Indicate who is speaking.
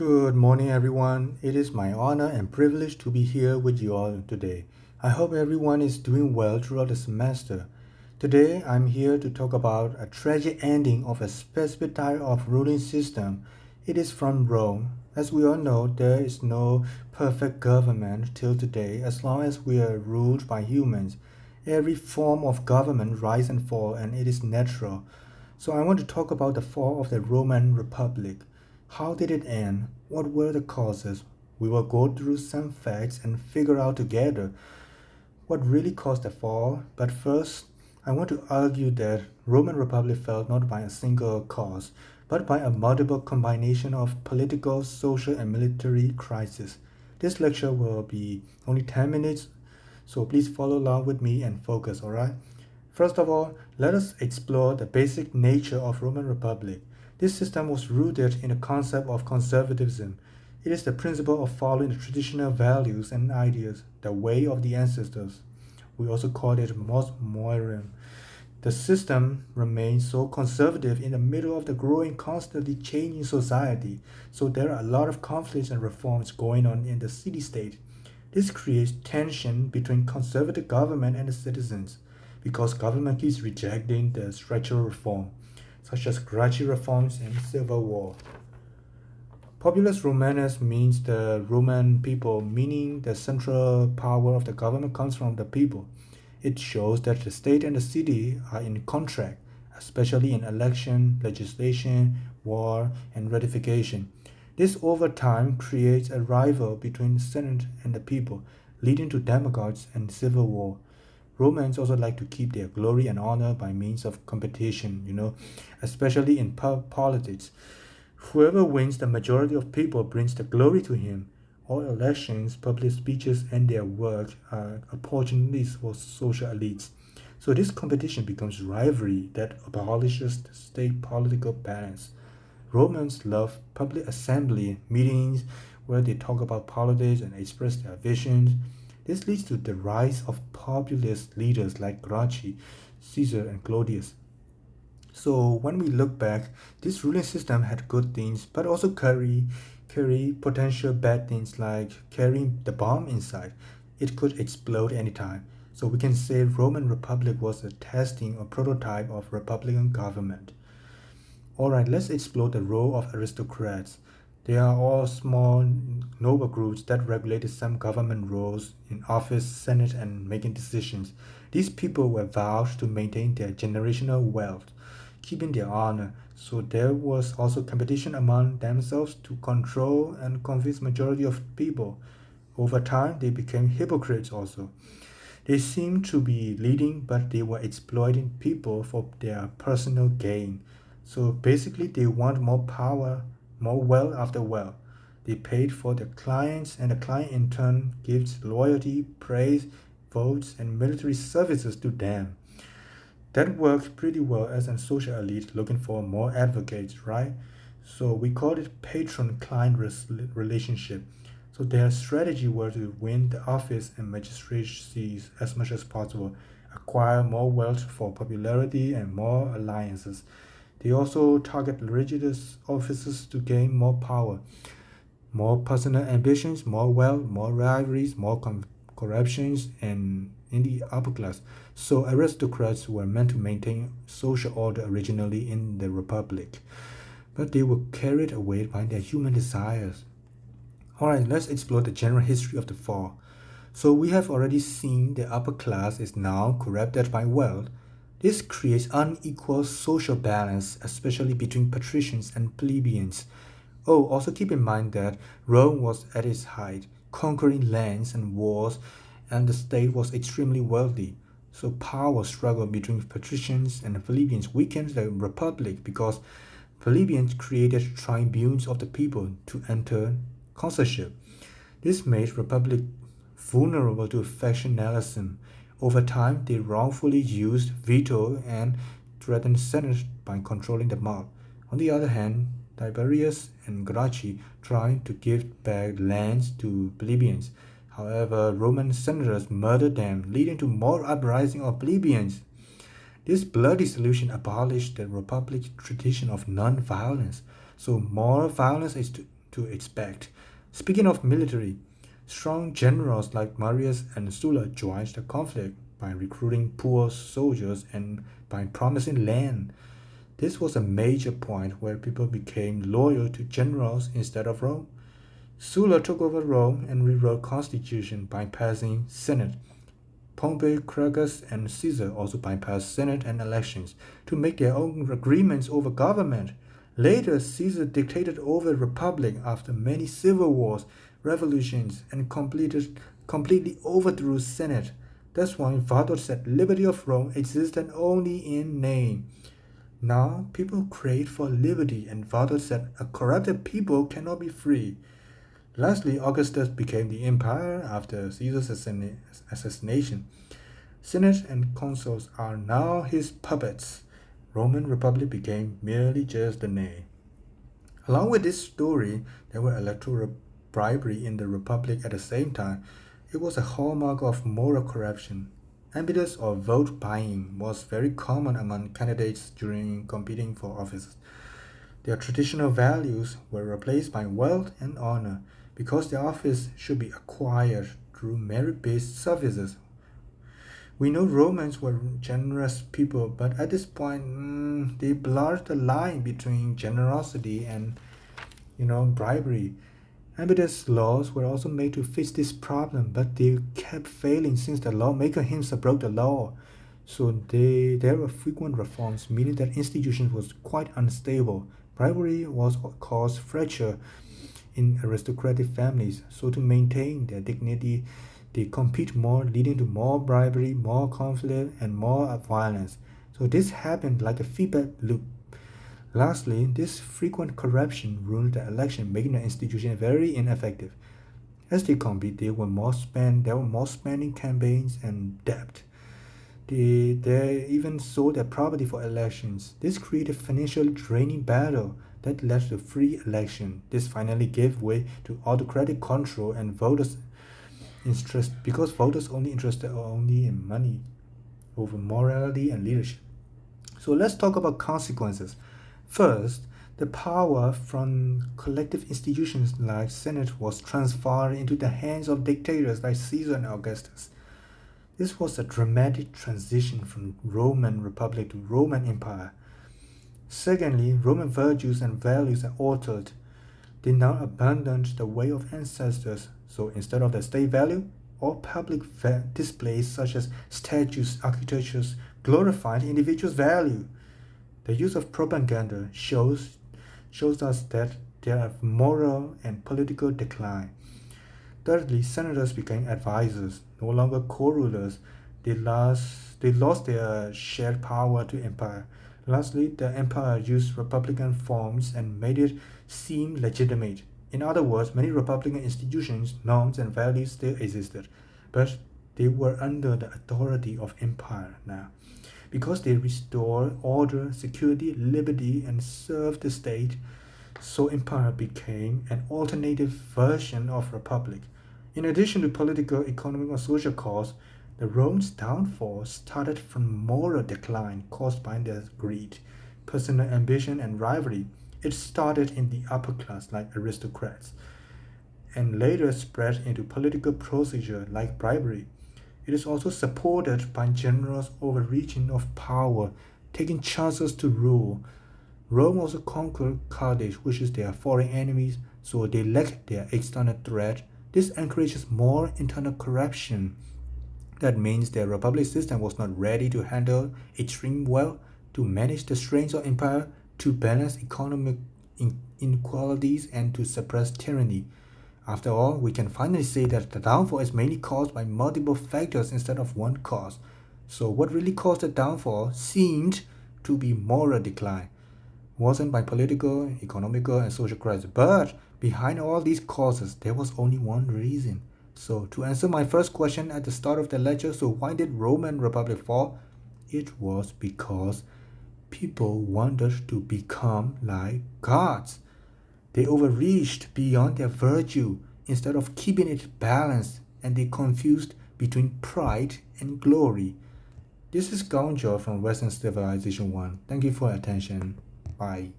Speaker 1: Good morning, everyone. It is my honor and privilege to be here with you all today. I hope everyone is doing well throughout the semester. Today, I'm here to talk about a tragic ending of a specific type of ruling system. It is from Rome. As we all know, there is no perfect government till today as long as we are ruled by humans. Every form of government rise and fall, and it is natural. So I want to talk about the fall of the Roman Republic. How did it end? What were the causes? We will go through some facts and figure out together what really caused the fall. But first, I want to argue that Roman Republic fell not by a single cause, but by a multiple combination of political, social, and military crises. This lecture will be only 10 minutes, so please follow along with me and focus, alright? First of all, let us explore the basic nature of Roman Republic. This system was rooted in the concept of conservatism. It is the principle of following the traditional values and ideas, the way of the ancestors. We also call it mos moerem. The system remains so conservative in the middle of the growing, constantly changing society, so there are a lot of conflicts and reforms going on in the city-state. This creates tension between conservative government and the citizens, because government keeps rejecting the structural reform, such as gradual reforms and civil war. Populus Romanus means the Roman people, meaning the central power of the government comes from the people. It shows that the state and the city are in contract, especially in election, legislation, war, and ratification. This over time creates a rival between the Senate and the people, leading to demagogues and civil war. Romans also like to keep their glory and honor by means of competition, especially in politics. Whoever wins the majority of people brings the glory to him. All elections, public speeches, and their work are opportunities for social elites. So this competition becomes rivalry that abolishes the state political balance. Romans love public assembly meetings where they talk about politics and express their visions. This leads to the rise of populist leaders like Gracchi, Caesar, and Claudius. So when we look back, this ruling system had good things, but also carry potential bad things like carrying the bomb inside. It could explode anytime. So we can say Roman Republic was a testing or prototype of republican government. Alright, let's explore the role of aristocrats. They are all small, noble groups that regulated some government roles in office, senate, and making decisions. These people were vowed to maintain their generational wealth, keeping their honor, so there was also competition among themselves to control and convince majority of people. Over time, they became hypocrites also. They seemed to be leading, but they were exploiting people for their personal gain. So basically, they want more power, more wealth after wealth. They paid for their clients, and the client in turn gives loyalty, praise, votes, and military services to them. That works pretty well as a social elite looking for more advocates, right? So we call it patron-client relationship. So their strategy was to win the office and magistracies as much as possible, acquire more wealth for popularity and more alliances. They also target religious officers to gain more power, more personal ambitions, more wealth, more rivalries, more corruptions, and in the upper class. So aristocrats were meant to maintain social order originally in the republic, but they were carried away by their human desires. Alright, let's explore the general history of the fall. So we have already seen the upper class is now corrupted by wealth. This creates unequal social balance, especially between patricians and plebeians. Oh, also keep in mind that Rome was at its height, conquering lands and wars, and the state was extremely wealthy. So power struggle between patricians and plebeians weakened the republic because plebeians created tribunes of the people to enter consulship. This made republic vulnerable to factionalism. Over time, they wrongfully used veto and threatened Senate by controlling the mob. On the other hand, Tiberius and Gracchi tried to give back lands to plebeians. However, Roman senators murdered them, leading to more uprising of plebeians. This bloody solution abolished the republic's tradition of non-violence. So more violence is to expect. Speaking of military, strong generals like Marius and Sulla joined the conflict by recruiting poor soldiers and by promising land. This was a major point where people became loyal to generals instead of Rome. Sulla took over Rome and rewrote constitution by passing Senate. Pompey, Crassus, and Caesar also bypassed Senate and elections to make their own agreements over government. Later, Caesar dictated over a republic after many civil wars, revolutions, and completely overthrew Senate. That's why Varro said liberty of Rome existed only in name. Now, people crave for liberty, and Varro said a corrupted people cannot be free. Lastly, Augustus became the empire after Caesar's assassination. Senate and consuls are now his puppets. Roman Republic became merely just a name. Along with this story, there were electoral bribery in the Republic at the same time. It was a hallmark of moral corruption. Impetus or vote buying was very common among candidates during competing for offices. Their traditional values were replaced by wealth and honor because the office should be acquired through merit-based services. We know Romans were generous people, but at this point, they blurred the line between generosity and, bribery. Impetus laws were also made to fix this problem, but they kept failing since the lawmaker himself broke the law. So there were frequent reforms, meaning that institutions was quite unstable. Bribery was caused fracture in aristocratic families, so to maintain their dignity, they compete more, leading to more bribery, more conflict, and more violence. So this happened like a feedback loop. Lastly, this frequent corruption ruined the election, making the institution very ineffective. As they compete, there were more spending campaigns and debt. They even sold their property for elections. This created a financial draining battle that led to free election. This finally gave way to autocratic control and voters' interest because voters only interested only in money over morality and leadership. So let's talk about consequences. First, the power from collective institutions like Senate was transferred into the hands of dictators like Caesar and Augustus. This was a dramatic transition from Roman Republic to Roman Empire. Secondly, Roman virtues and values are altered. They now abandoned the way of ancestors, so instead of the state value, all public displays such as statues, architectures glorified individuals' value. The use of propaganda shows us that there are moral and political decline. Thirdly, senators became advisors, no longer co-rulers. They lost their shared power to empire. Lastly, the empire used republican forms and made it seem legitimate. In other words, many republican institutions, norms, and values still existed, but they were under the authority of empire now. Because they restored order, security, liberty, and served the state, so empire became an alternative version of republic. In addition to political, economic, or social causes, the Rome's downfall started from moral decline caused by their greed, personal ambition, and rivalry. It started in the upper class like aristocrats, and later spread into political procedure like bribery. It is also supported by generals overreaching of power, taking chances to rule. Rome also conquered Carthage, which is their foreign enemies, so they lacked their external threat. This encourages more internal corruption. That means their republic system was not ready to handle extreme wealth, to manage the strains of empire, to balance economic inequalities, and to suppress tyranny. After all, we can finally say that the downfall is mainly caused by multiple factors instead of one cause. So what really caused the downfall seemed to be moral decline. It wasn't by political, economical, and social crisis, but behind all these causes, there was only one reason. So to answer my first question at the start of the lecture, so why did Roman Republic fall? It was because people wanted to become like gods. They overreached beyond their virtue instead of keeping it balanced, and they confused between pride and glory. This is Kaung from Western Civilization 1. Thank you for your attention. Bye.